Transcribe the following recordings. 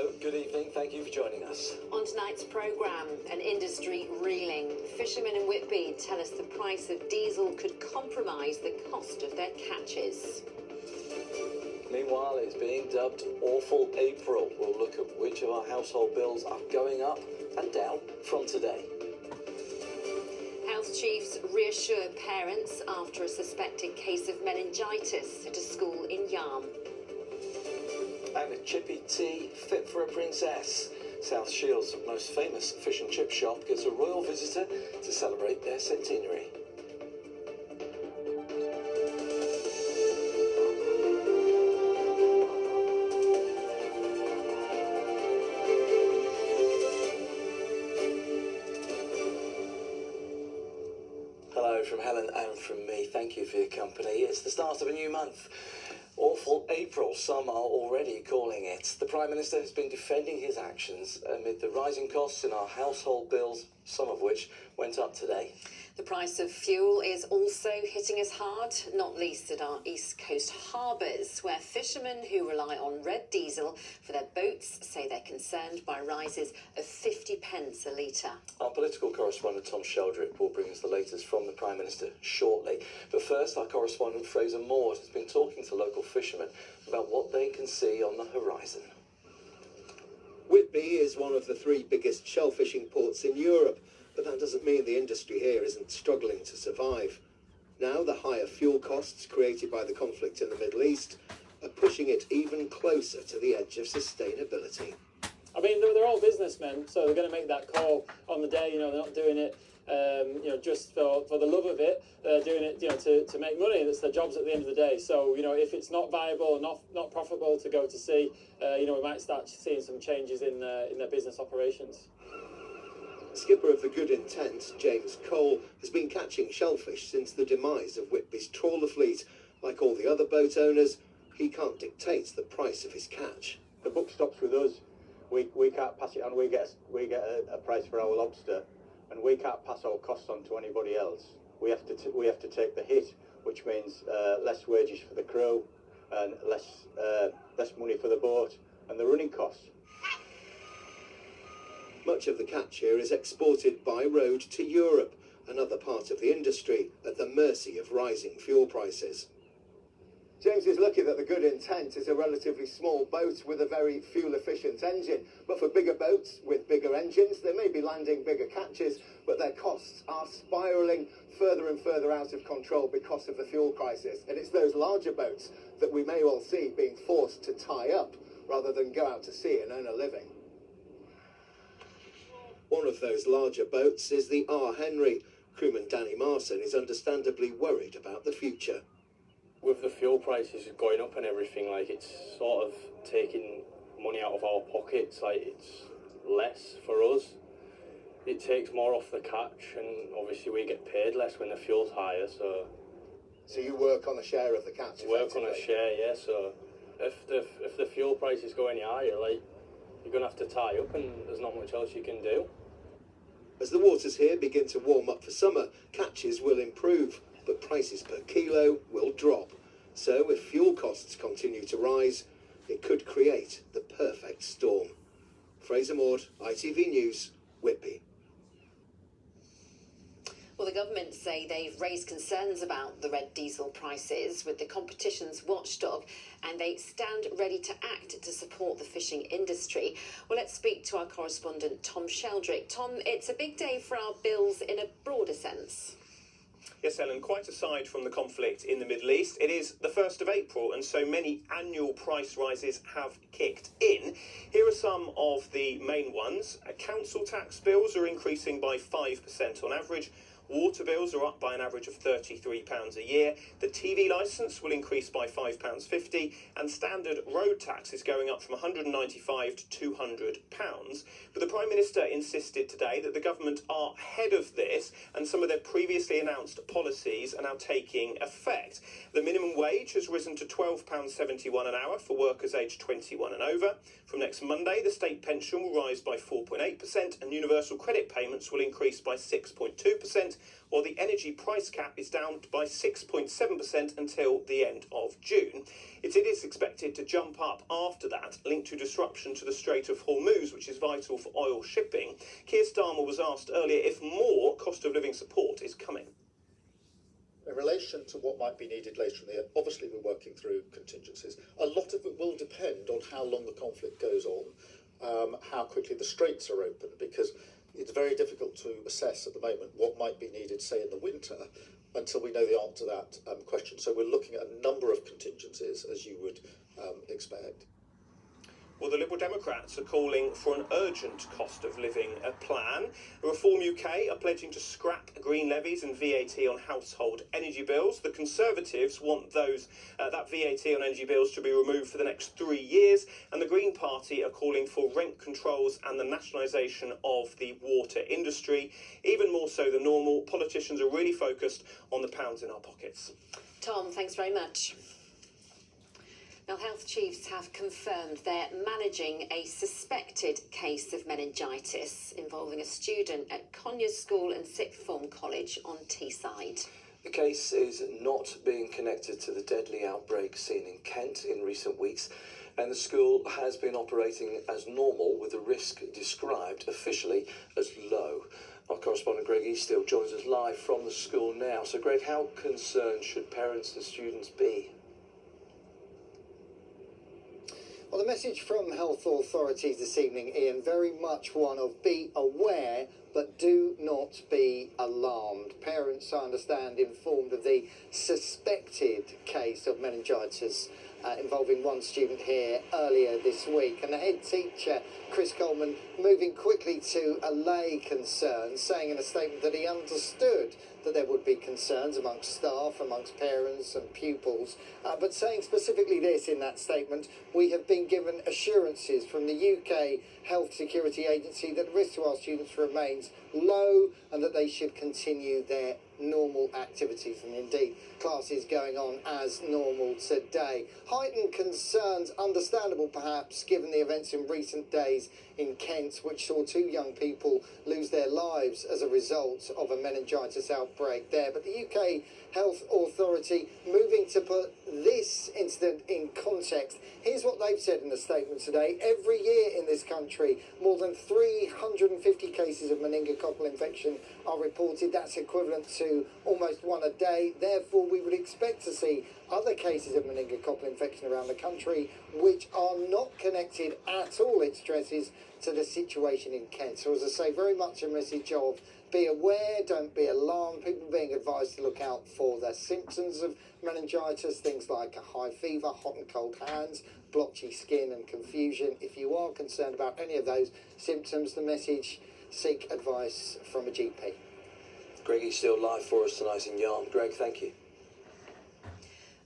Hello, good evening, thank you for joining us. On tonight's programme, an industry reeling. Fishermen in Whitby tell us the price of diesel could compromise the cost of their catches. Meanwhile, it's being dubbed Awful April. We'll look at which of our household bills are going up and down from today. Health chiefs reassure parents after a suspected case of meningitis at a school in Yarm. And a chippy tea fit for a princess. South Shields' most famous fish and chip shop gets a royal visitor to celebrate their centenary. Hello from Helen and from me. Thank you for your company. It's the start of a new month. Awful April, some are already calling it. The Prime Minister has been defending his actions amid the rising costs in our household bills, some of which went up today. The price of fuel is also hitting us hard, not least at our East Coast harbours, where fishermen who rely on red diesel for their boats say they're concerned by rises of 50p a litre. Our political correspondent Tom Sheldrick will bring us the latest from the Prime Minister shortly. But first, our correspondent Fraser Maud has been talking to local fishermen about what they can see on the horizon. Whitby is one of the 3 biggest shellfishing ports in Europe, but that doesn't mean the industry here isn't struggling to survive. Now the higher fuel costs created by the conflict in the Middle East are pushing it even closer to the edge of sustainability. I mean, they're all businessmen, so they're going to make that call on the day. They're not doing it, just for the love of it. They're doing it, to make money. That's their jobs at the end of the day. So, if it's not viable, not profitable to go to sea, we might start seeing some changes in their business operations. Skipper of the Good Intent, James Cole, has been catching shellfish since the demise of Whitby's trawler fleet. Like all the other boat owners, he can't dictate the price of his catch. The buck stops with us. We can't pass it on. We get a price for our lobster, and we can't pass our costs on to anybody else. We have to take the hit, which means less wages for the crew and less money for the boat and the running costs. Much of the catch here is exported by road to Europe, another part of the industry at the mercy of rising fuel prices. James is lucky that the Good Intent is a relatively small boat with a very fuel-efficient engine. But for bigger boats with bigger engines, they may be landing bigger catches, but their costs are spiralling further and further out of control because of the fuel crisis. And it's those larger boats that we may well see being forced to tie up rather than go out to sea and earn a living. One of those larger boats is the R. Henry. Crewman Danny Marson is understandably worried about the future. With the fuel prices going up and everything, it's sort of taking money out of our pockets. It's less for us. It takes more off the catch, and obviously we get paid less when the fuel's higher. So you work on a share of the catch. Work on a share, yeah. So if the fuel prices go any higher, you're gonna have to tie up, and there's not much else you can do. As the waters here begin to warm up for summer, catches will improve, but prices per kilo will drop. So if fuel costs continue to rise, it could create the perfect storm. Fraser Maud, ITV News, Whitby. Well, the government say they've raised concerns about the red diesel prices with the competition's watchdog, and they stand ready to act to support the fishing industry. Well, let's speak to our correspondent Tom Sheldrick. Tom, it's a big day for our bills in a broader sense. Yes, Helen, quite aside from the conflict in the Middle East, it is the 1st of April, and so many annual price rises have kicked in. Here are some of the main ones. Council tax bills are increasing by 5% on average. Water bills are up by an average of £33 a year. The TV licence will increase by £5.50, and standard road tax is going up from £195 to £200. But the Prime Minister insisted today that the government are ahead of this, and some of their previously announced policies are now taking effect. The minimum wage has risen to £12.71 an hour for workers aged 21 and over. From next Monday, the state pension will rise by 4.8%, and universal credit payments will increase by 6.2%. while the energy price cap is down by 6.7% until the end of June. It is expected to jump up after that, linked to disruption to the Strait of Hormuz, which is vital for oil shipping. Keir Starmer was asked earlier if more cost of living support is coming. In relation to what might be needed later in the year, obviously we're working through contingencies. A lot of it will depend on how long the conflict goes on, how quickly the straits are open, because it's very difficult to assess at the moment what might be needed, say, in the winter, until we know the answer to that question. So we're looking at a number of contingencies, as you would expect. Well, the Liberal Democrats are calling for an urgent cost of living plan. Reform UK are pledging to scrap green levies and VAT on household energy bills. The Conservatives want that VAT on energy bills to be removed for the next 3 years. And the Green Party are calling for rent controls and the nationalisation of the water industry. Even more so than normal, politicians are really focused on the pounds in our pockets. Tom, thanks very much. Now, health chiefs have confirmed they're managing a suspected case of meningitis involving a student at Conyers School and Sixth Form College on Teesside. The case is not being connected to the deadly outbreak seen in Kent in recent weeks, and the school has been operating as normal with the risk described officially as low. Our correspondent Greg Easthill joins us live from the school now. So, Greg, how concerned should parents and students be? Well, the message from health authorities this evening, Ian, very much one of be aware, but do not be alarmed. Parents, I understand, informed of the suspected case of meningitis involving one student here earlier this week. And the head teacher, Chris Coleman, moving quickly to allay concerns, saying in a statement that he understood that there would be concerns amongst staff, amongst parents and pupils, but saying specifically this in that statement: we have been given assurances from the UK Health Security Agency that the risk to our students remains low and that they should continue their normal activities, and indeed classes going on as normal today. Heightened concerns, understandable perhaps, given the events in recent days in Kent, which saw 2 young people lose their lives as a result of a meningitis outbreak there. But the UK Health Authority moving to put this incident in context. Here's what they've said in the statement today. Every year in this country, more than 350 cases of meningococcal infection are reported. That's equivalent to almost 1 a day. Therefore, we would expect to see other cases of meningococcal infection around the country which are not connected at all, it stresses, to the situation in Kent. So, as I say, very much a message of be aware, don't be alarmed. People being advised to look out for the symptoms of meningitis, things like a high fever, hot and cold hands, blotchy skin and confusion. If you are concerned about any of those symptoms, the message: seek advice from a GP. Greg is still live for us tonight in Yarm. Greg, thank you.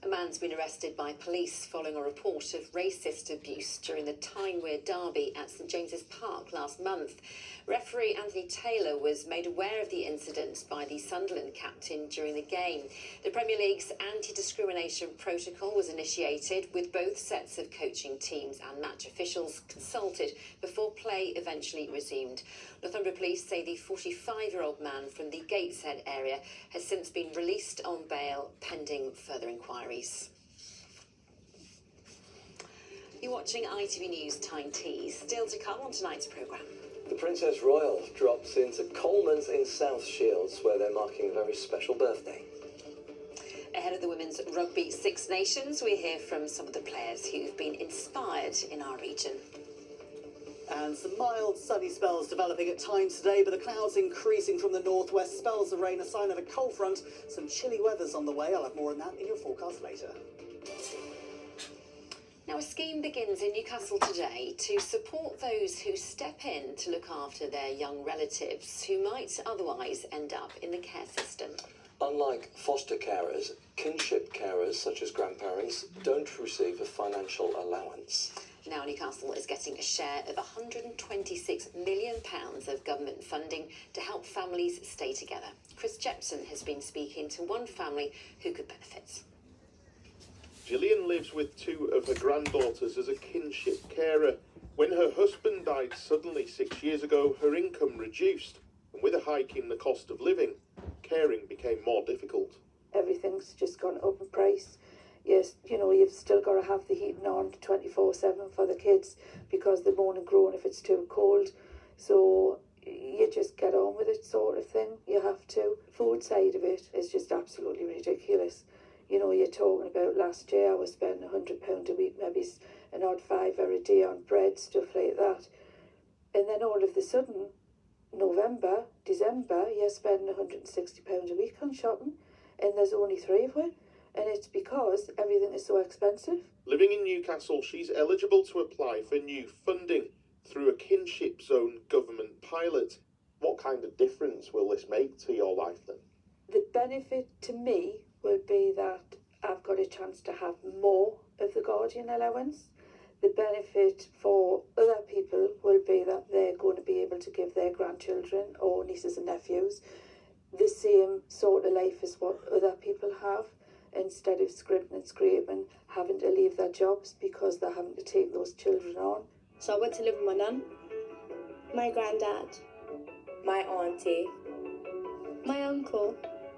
A man's been arrested by police following a report of racist abuse during the Tyne derby at St James's Park last month. Referee Anthony Taylor was made aware of the incident by the Sunderland captain during the game. The Premier League's anti-discrimination protocol was initiated, with both sets of coaching teams and match officials consulted before play eventually resumed. Northumbria Police say the 45-year-old man from the Gateshead area has since been released on bail pending further inquiries. You're watching ITV News Tyne Teas. Still to come on tonight's programme. The Princess Royal drops into Coleman's in South Shields, where they're marking a very special birthday. Ahead of the Women's Rugby Six Nations, we hear from some of the players who've been inspired in our region. And some mild sunny spells developing at times today, but the clouds increasing from the northwest. Spells of rain, a sign of a cold front. Some chilly weather's on the way. I'll have more on that in your forecast later. Now, a scheme begins in Newcastle today to support those who step in to look after their young relatives who might otherwise end up in the care system. Unlike foster carers, kinship carers, such as grandparents, don't receive a financial allowance. Now Newcastle is getting a share of £126 million of government funding to help families stay together. Chris Jepson has been speaking to one family who could benefit. Gillian lives with 2 of her granddaughters as a kinship carer. When her husband died suddenly 6 years ago, her income reduced, and with a hike in the cost of living, caring became more difficult. Everything's just gone up in price. Yes, you know, you've still got to have the heating on 24/7 for the kids because they moan and groan if it's too cold. So you just get on with it, sort of thing. You have to. Food side of it is just absolutely ridiculous. You know, you're talking about last year I was spending £100 a week, maybe an odd £5 a day on bread, stuff like that. And then all of a sudden, November, December, you're spending £160 a week on shopping, and there's only 3 of you. And it's because everything is so expensive. Living in Newcastle, she's eligible to apply for new funding through a kinship zone government pilot. What kind of difference will this make to your life then? The benefit to me will be that I've got a chance to have more of the guardian allowance. The benefit for other people will be that they're going to be able to give their grandchildren or nieces and nephews the same sort of life as what other people have, instead of scribbling and scraping, having to leave their jobs because they're having to take those children on. So I went to live with my nan, my granddad, my auntie, my uncle.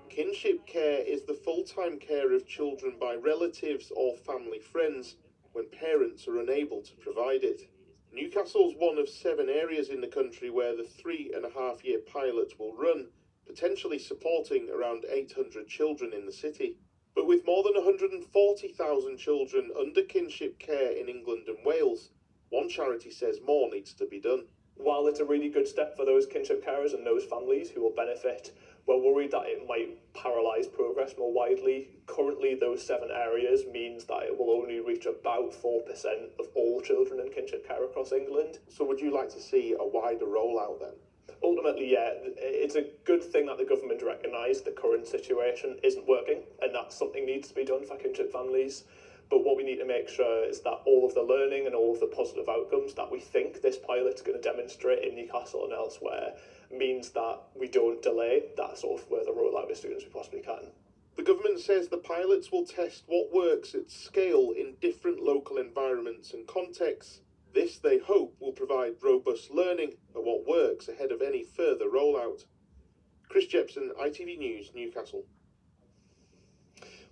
Kinship care is the full-time care of children by relatives or family friends when parents are unable to provide it. Newcastle's one of 7 areas in the country where the 3.5-year pilot will run, potentially supporting around 800 children in the city. But with more than 140,000 children under kinship care in England and Wales, one charity says more needs to be done. While it's a really good step for those kinship carers and those families who will benefit, we're worried that it might paralyse progress more widely. Currently, those 7 areas means that it will only reach about 4% of all children in kinship care across England. So would you like to see a wider rollout then? Ultimately, yeah, it's a good thing that the government recognise the current situation isn't working and that something needs to be done for kinship families. But what we need to make sure is that all of the learning and all of the positive outcomes that we think this pilot's going to demonstrate in Newcastle and elsewhere means that we don't delay that sort of further rollout as soon as we possibly can. The government says the pilots will test what works at scale in different local environments and contexts. This, they hope, will provide robust learning of what works ahead of any further rollout. Chris Jepson, ITV News, Newcastle.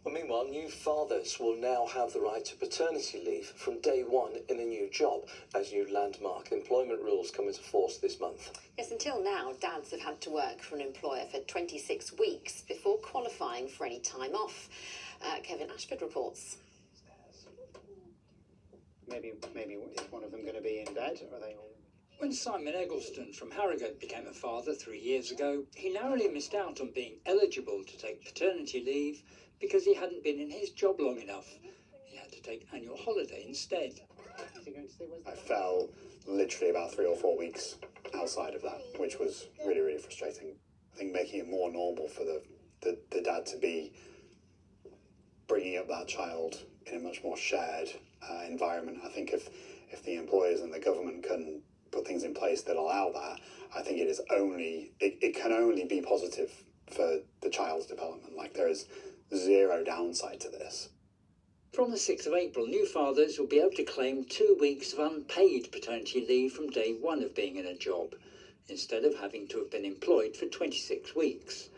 Well, meanwhile, new fathers will now have the right to paternity leave from day one in a new job, as new landmark employment rules come into force this month. Yes, until now, dads have had to work for an employer for 26 weeks before qualifying for any time off. Kevin Ashford reports. Maybe is one of them going to be in bed? Or are they all? When Simon Eggleston from Harrogate became a father 3 years ago, he narrowly missed out on being eligible to take paternity leave because he hadn't been in his job long enough. He had to take annual holiday instead. I fell literally about 3 or 4 weeks outside of that, which was really, really frustrating. I think making it more normal for the dad to be bringing up that child in a much more shared environment. I think if the employers and the government can put things in place that allow that, I think it can only be positive for the child's development. Like, there is zero downside to this. From the 6th of April, new fathers will be able to claim 2 weeks of unpaid paternity leave from day one of being in a job, instead of having to have been employed for 26 weeks.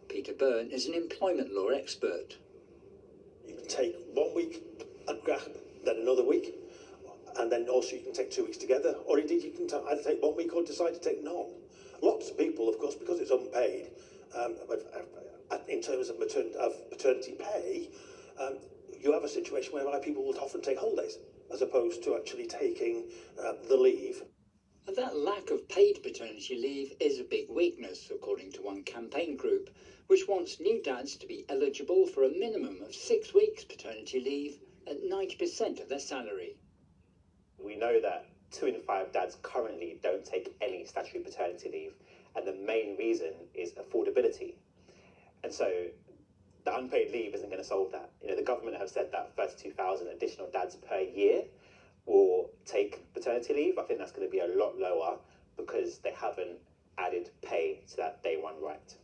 Peter Byrne is an employment law expert. You can take 1 week at gap, then another week, and then also you can take 2 weeks together, or indeed you can either take 1 week or decide to take none. Lots of people, of course, because it's unpaid, in terms of paternity pay, you have a situation whereby people will often take holidays as opposed to actually taking the leave. And that lack of paid paternity leave is a big weakness, according to one campaign group, which wants new dads to be eligible for a minimum of 6 weeks paternity leave at 90% of their salary. We know that 2 in 5 dads currently don't take any statutory paternity leave, and the main reason is affordability. And so the unpaid leave isn't going to solve that. You know, the government have said that 32,000 additional dads per year will take paternity leave. I think that's going to be a lot lower because they haven't added pay to that day one right.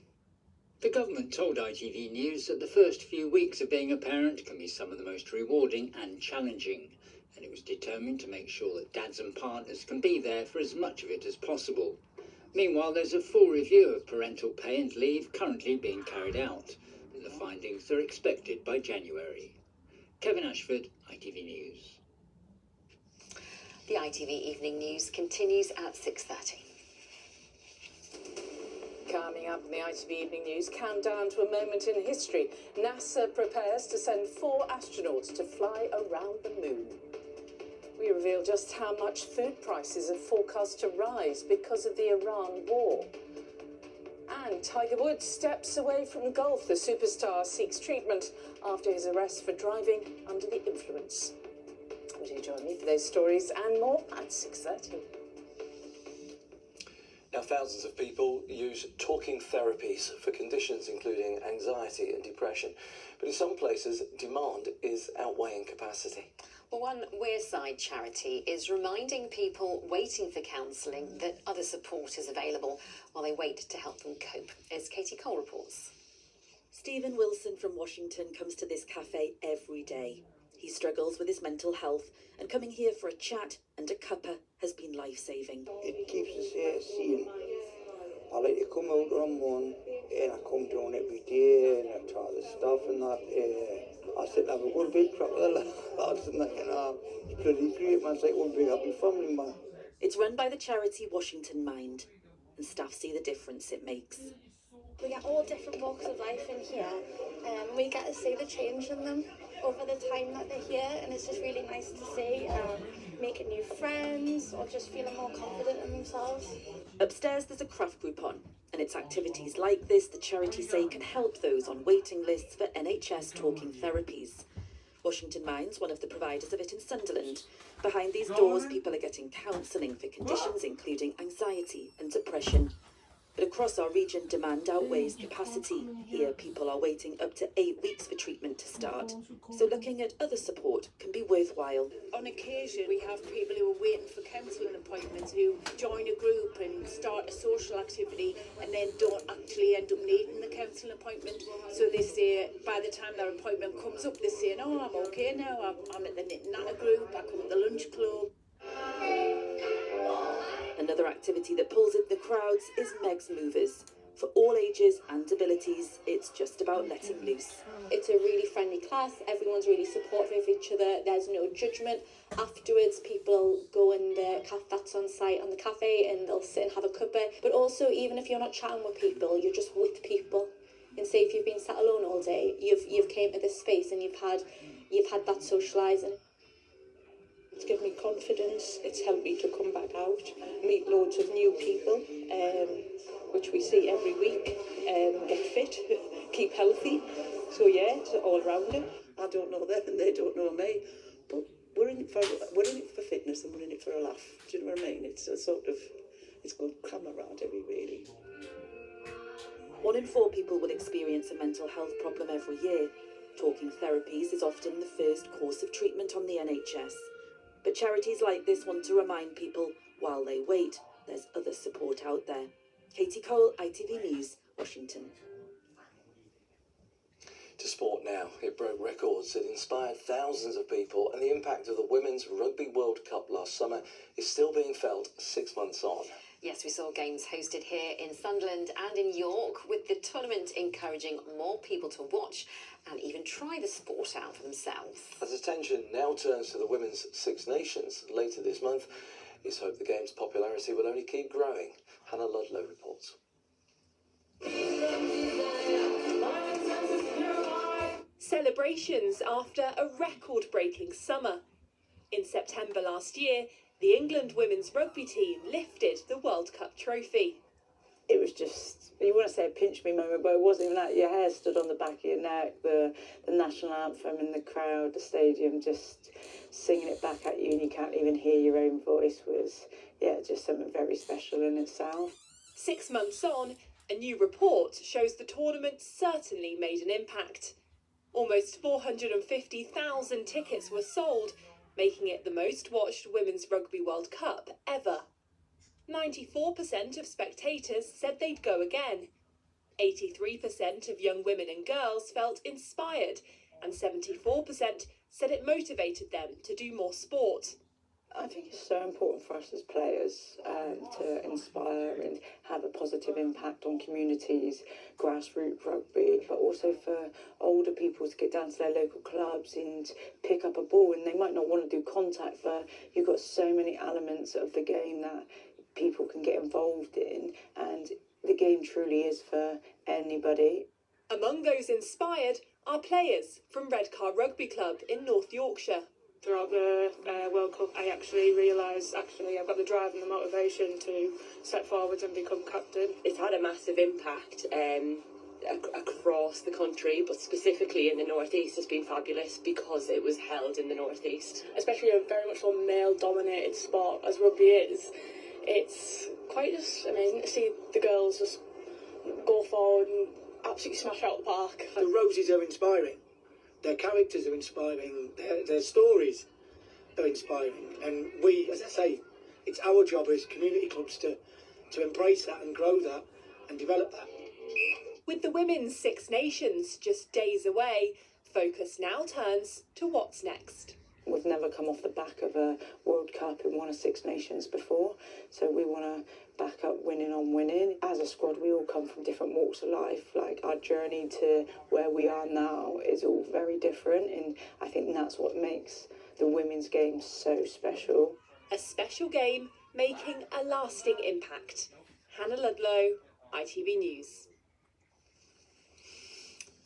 The government told ITV News that the first few weeks of being a parent can be some of the most rewarding and challenging, and it was determined to make sure that dads and partners can be there for as much of it as possible. Meanwhile, there's a full review of parental pay and leave currently being carried out. The findings are expected by January. Kevin Ashford, ITV News. The ITV Evening News continues at 6:30. Coming up in the ITV Evening News, countdown to a moment in history. NASA prepares to send 4 astronauts to fly around the moon. We reveal just how much food prices are forecast to rise because of the Iran war. And Tiger Woods steps away from golf. The superstar seeks treatment after his arrest for driving under the influence. Would you join me for those stories and more at 6:30? Now, thousands of people use talking therapies for conditions including anxiety and depression. But in some places, demand is outweighing capacity. Well, one Wearside charity is reminding people waiting for counselling that other support is available while they wait to help them cope. As Katie Cole reports. Stephen Wilson from Washington comes to this cafe every day. He struggles with his mental health, and coming here for a chat and a cuppa has been life-saving. It keeps us sane. I like to come out on one, and I come down every day, and I try the stuff and that. I sit and have a good big crack with the lads and that, it's bloody great, man. It's like one big happy family, man. It's run by the charity Washington Mind, and staff see the difference it makes. We get all different walks of life in here, and we get to see the change in them over the time that they're here, and it's just really nice to see making new friends or just feeling more confident in themselves. Upstairs there's a craft group on, and it's activities like this the charity say can help those on waiting lists for NHS talking therapies. Washington Mind's one of the providers of it in Sunderland. Behind these doors, people are getting counselling for conditions including anxiety and depression. But across our region, demand outweighs capacity. Here, people are waiting up to 8 weeks for treatment to start. So looking at other support can be worthwhile. On occasion, we have people who are waiting for counselling appointments who join a group and start a social activity and then don't actually end up needing the counselling appointment. So they say, by the time their appointment comes up, they're saying, oh, I'm okay now, I'm at the knit and natter group, I come at the lunch club. Another activity that pulls in the crowds is Meg's Movers. For all ages and abilities, it's just about letting loose. It's a really friendly class, everyone's really supportive of each other, there's no judgment. Afterwards, people go in the that's on site on the cafe and they'll sit and have a cuppa. But also, even if you're not chatting with people, you're just with people. And say if you've been sat alone all day, you've came to this space and you've had that socialising. It's given me confidence, it's helped me to come back out, meet loads of new people, which we see every week, get fit, keep healthy. So yeah, it's all round it. I don't know them and they don't know me, but we're in it for fitness and we're in it for a laugh. Do you know what I mean? It's a sort of, it's good camaraderie really. 1 in 4 people will experience a mental health problem every year. Talking therapies is often the first course of treatment on the NHS. But charities like this want to remind people, while they wait, there's other support out there. Katie Cole, ITV News, Washington. To sport now. It broke records. It inspired thousands of people, and the impact of the Women's Rugby World Cup last summer is still being felt 6 months on. Yes, we saw games hosted here in Sunderland and in York, with the tournament encouraging more people to watch and even try the sport out for themselves. As attention now turns to the Women's Six Nations later this month, it's hoped the game's popularity will only keep growing. Hannah Ludlow reports. Celebrations after a record-breaking summer. In September last year, the England women's rugby team lifted the World Cup trophy. It was just, you want to say a pinch me moment, but it wasn't even that. Your hair stood on the back of your neck, the national anthem in the crowd, the stadium, just singing it back at you and you can't even hear your own voice was, yeah, just something very special in itself. 6 months on, a new report shows the tournament certainly made an impact. Almost 450,000 tickets were sold, making it the most watched Women's Rugby World Cup ever. 94% of spectators said they'd go again. 83% of young women and girls felt inspired, and 74% said it motivated them to do more sport. I think it's so important for us as players to inspire and have a positive impact on communities, grassroots rugby, but also for older people to get down to their local clubs and pick up a ball. And they might not want to do contact, but you've got so many elements of the game that people can get involved in, and the game truly is for anybody. Among those inspired are players from Redcar Rugby Club in North Yorkshire. Throughout the World Cup, I actually realised I've got the drive and the motivation to step forward and become captain. It's had a massive impact across the country, but specifically in the North East has been fabulous because it was held in the North East. Especially a very much more male-dominated sport as rugby is. It's quite just amazing to see the girls just go forward and absolutely smash out the park. The Roses are inspiring. Their characters are inspiring. Their stories are inspiring. And we, as I say, it's our job as community clubs to embrace that and grow that and develop that. With the Women's Six Nations just days away, focus now turns to what's next. We've never come off the back of a World Cup in one of Six Nations before, so we want to back up winning on winning. As a squad, we all come from different walks of life. Like, our journey to where we are now is all very different, and I think that's what makes the women's game so special. A special game making a lasting impact. Hannah Ludlow, ITV News.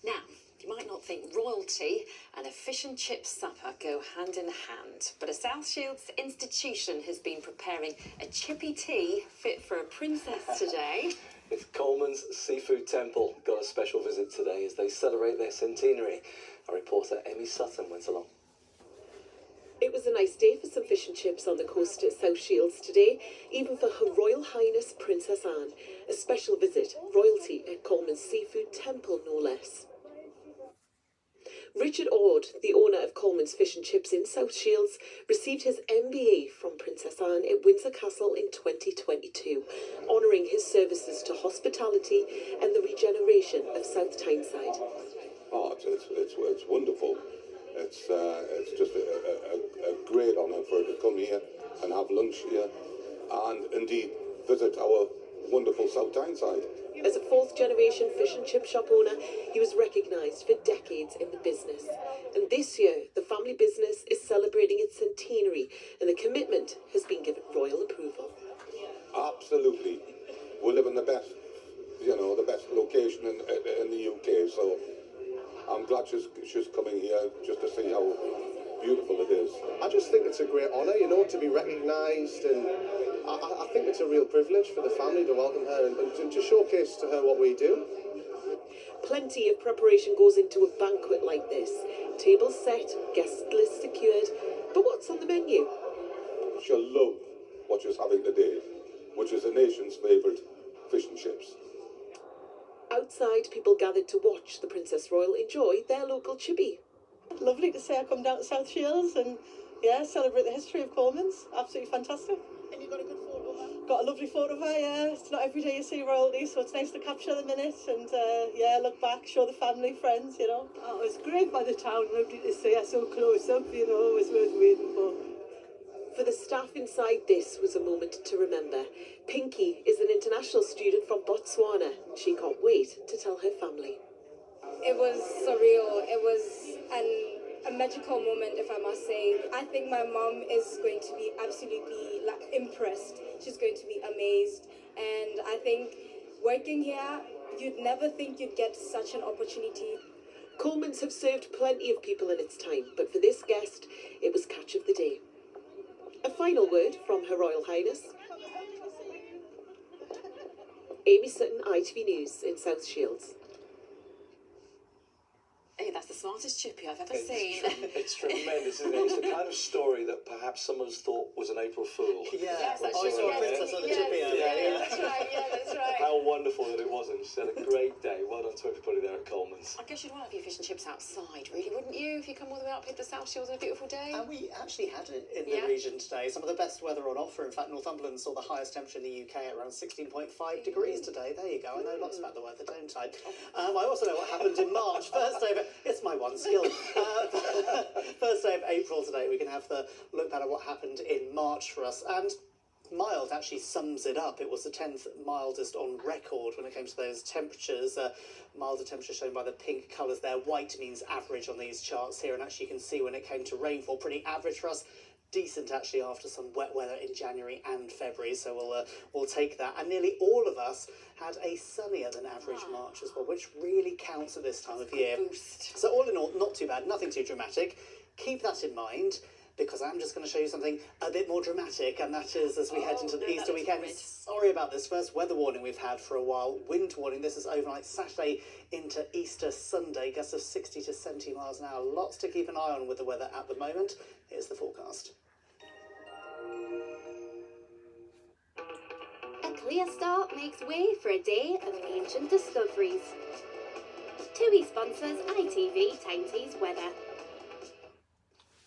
Now, you might not think royalty and a fish and chip supper go hand in hand, but a South Shields institution has been preparing a chippy tea fit for a princess today. It's Coleman's Seafood Temple got a special visit today as they celebrate their centenary. Our reporter Amy Sutton went along. It was a nice day for some fish and chips on the coast at South Shields today, even for Her Royal Highness Princess Anne. A special visit, royalty at Coleman's Seafood Temple, no less. Richard Ord, the owner of Coleman's Fish and Chips in South Shields, received his MBA from Princess Anne at Windsor Castle in 2022, honouring his services to hospitality and the regeneration of South Tyneside. Oh, it's wonderful. It's just a great honour for her to come here and have lunch here and indeed visit our wonderful South Tyneside. As a fourth-generation fish and chip shop owner, he was recognised for decades in the business. And this year, the family business is celebrating its centenary, and the commitment has been given royal approval. Absolutely. We live in the best location in the UK, so I'm glad she's coming here just to see how beautiful it is. I just think it's a great honour, to be recognised, and I think it's a real privilege for the family to welcome her and to showcase to her what we do. Plenty of preparation goes into a banquet like this. Tables set, guest list secured, but what's on the menu? She'll love what she's having today, which is the nation's favourite fish and chips. Outside, people gathered to watch the Princess Royal enjoy their local chippy. Lovely to say I come down to South Shields and celebrate the history of Coleman's. Absolutely fantastic. And you got a good photo of her? Got a lovely photo of her, yeah. It's not every day you see royalty, so it's nice to capture the minutes and look back, show the family, friends, Oh, it was great by the town, lovely to see her so close up, it was worth waiting for. For the staff inside, this was a moment to remember. Pinky is an international student from Botswana. She can't wait to tell her family. It was surreal. It was a magical moment, if I must say. I think my mom is going to be absolutely impressed. She's going to be amazed. And I think working here, you'd never think you'd get such an opportunity. Coleman's have served plenty of people in its time, but for this guest, it was catch of the day. A final word from Her Royal Highness. Amy Sutton, ITV News in South Shields. Hey, that's the smartest chippy I've ever seen. It's tremendous, isn't it? It's the kind of story that perhaps someone's thought was an April Fool. Yeah, I saw a princess on the chippy. That's right, that's right. How wonderful. wonderful that it wasn't. She had a great day. Well done to everybody there at Coleman's. I guess you'd want to have your fish and chips outside, really, wouldn't you, if you come all the way up here to the South Shields on a beautiful day? And we actually had it in the region today. Some of the best weather on offer. In fact, Northumberland saw the highest temperature in the UK at around 16.5 degrees today. There you go. I know lots about the weather, don't I? I also know what happened in March. First day of... It's my one skill. First day of April today, we can have the look back at what happened in March for us. And mild actually sums it up. It was the 10th mildest on record when it came to those temperatures. Milder temperature shown by the pink colours there. White means average on these charts here, and actually you can see when it came to rainfall, pretty average for us. Decent actually after some wet weather in January and February, so we'll take that. And nearly all of us had a sunnier than average March as well, which really counts at this time of year. So all in all, not too bad, nothing too dramatic. Keep that in mind, because I'm just going to show you something a bit more dramatic, and that is as we head into the Easter weekend. Sorry about this, first weather warning we've had for a while. Wind warning, this is overnight Saturday into Easter Sunday, gusts of 60 to 70 miles an hour. Lots to keep an eye on with the weather at the moment. Here's the forecast. A clear start makes way for a day of ancient discoveries. TUI sponsors ITV Tyne's weather.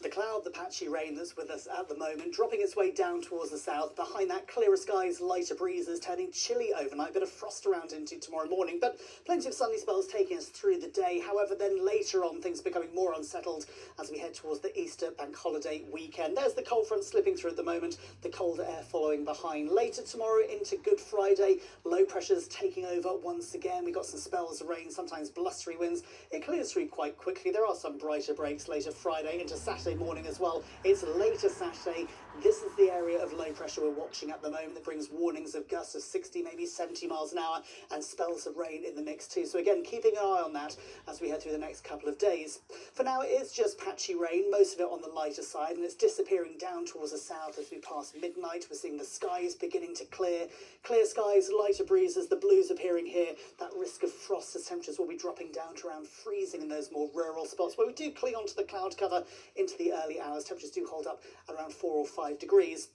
The cloud, the patchy rain that's with us at the moment, dropping its way down towards the south. Behind that, clearer skies, lighter breezes, turning chilly overnight. Bit of frost around into tomorrow morning, but plenty of sunny spells taking us through the day. However, then later on, things becoming more unsettled as we head towards the Easter bank holiday weekend. There's the cold front slipping through at the moment, the colder air following behind. Later tomorrow into Good Friday, low pressures taking over once again. We've got some spells of rain, sometimes blustery winds. It clears through quite quickly. There are some brighter breaks later Friday into Saturday morning as well. It's later Saturday. This is the area of low pressure we're watching at the moment that brings warnings of gusts of 60, maybe 70 miles an hour and spells of rain in the mix too. So again, keeping an eye on that as we head through the next couple of days. For now, it is just patchy rain, most of it on the lighter side, and it's disappearing down towards the south as we pass midnight. We're seeing the skies beginning to clear. Clear skies, lighter breezes, the blues appearing here. That risk of frost as temperatures will be dropping down to around freezing in those more rural spots where we do cling onto the cloud cover into the early hours. Temperatures do hold up around 4 or 5 degrees.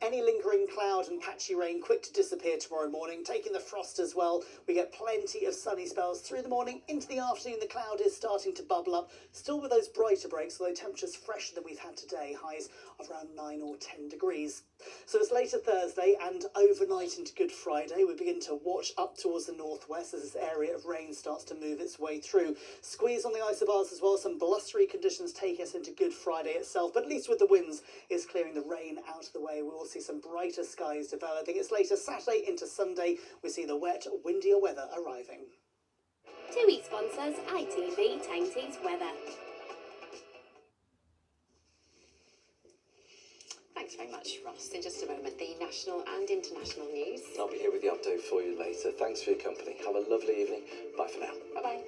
Any lingering cloud and patchy rain quick to disappear tomorrow morning, taking the frost as well. We get plenty of sunny spells through the morning. Into the afternoon, the cloud is starting to bubble up, still with those brighter breaks, although temperatures fresher than we've had today, highs of around 9 or 10 degrees. So it's later Thursday and overnight into Good Friday. We begin to watch up towards the northwest as this area of rain starts to move its way through. Squeeze on the isobars as well, some blustery conditions taking us into Good Friday itself, but at least with the winds, it's clearing the rain out of the way. We will see some brighter skies developing. It's later Saturday into Sunday. We see the wet, windier weather arriving. TUI sponsors ITV Tyne's weather. Thanks very much, Ross. In just a moment, the national and international news. I'll be here with the update for you later. Thanks for your company. Have a lovely evening. Bye for now. Bye-bye.